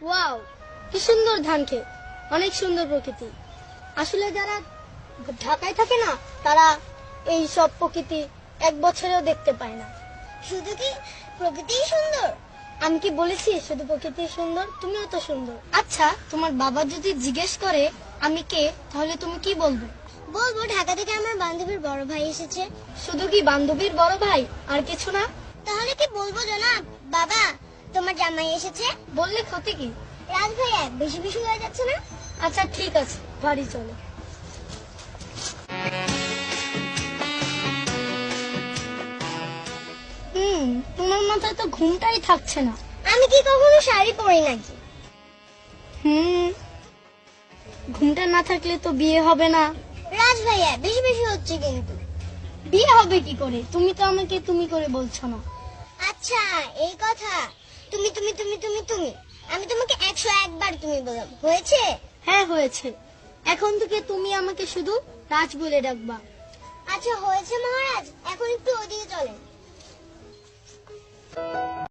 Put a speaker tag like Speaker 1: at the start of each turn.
Speaker 1: Wow, কি সুন্দর ধান ক্ষেত, অনেক সুন্দর প্রকৃতি। আসলে যারা ঢাকায় থাকে না, তারা এই সব প্রকৃতি এক বছরেও দেখতে পায় না।
Speaker 2: শুধু কি প্রকৃতি সুন্দর?
Speaker 1: আমি কি বলেছি শুধু প্রকৃতি সুন্দর? তুমিও তো সুন্দর। আচ্ছা, তোমার বাবা যদি জিজ্ঞেস করে আমি কে, তাহলে তুমি কি বলবে?
Speaker 2: বলবো ঢাকা থেকে আমার বান্ধবীর বড় ভাই এসেছে।
Speaker 1: শুধু কি বান্ধবীর বড় ভাই, আর কিছু না?
Speaker 2: তাহলে কি বলবো জনাব, বাবা তোমার জামাই এসেছে?
Speaker 1: বললে ক্ষতি কি?
Speaker 2: রাজ ভাইয়া বেশি বেশি হয়ে যাচ্ছে না?
Speaker 1: আচ্ছা ঠিক আছে, বাড়ি চলো। তোমার মাথায় তো ঘুমটাই থাকছে না।
Speaker 2: আমি কি কখনো শাড়ি পরি নাকি?
Speaker 1: ঘুমটা না থাকলে তো বিয়ে হবে না।
Speaker 2: রাজ ভাইয়া বেশি বেশি হচ্ছে কিন্তু।
Speaker 1: বিয়ে হবে কি করে? তুমি তো আমাকে তুমি করে বলছো না।
Speaker 2: আচ্ছা এই কথা, তুমি তুমি তুমি তুমি তুমি আমি তোমাকে 101 বার তুমি বললাম, হয়েছে?
Speaker 1: হ্যাঁ হয়েছে। এখন থেকে তুমি আমাকে শুধু রাজ বলে ডাকবা।
Speaker 2: আচ্ছা হয়েছে মহারাজ, এখন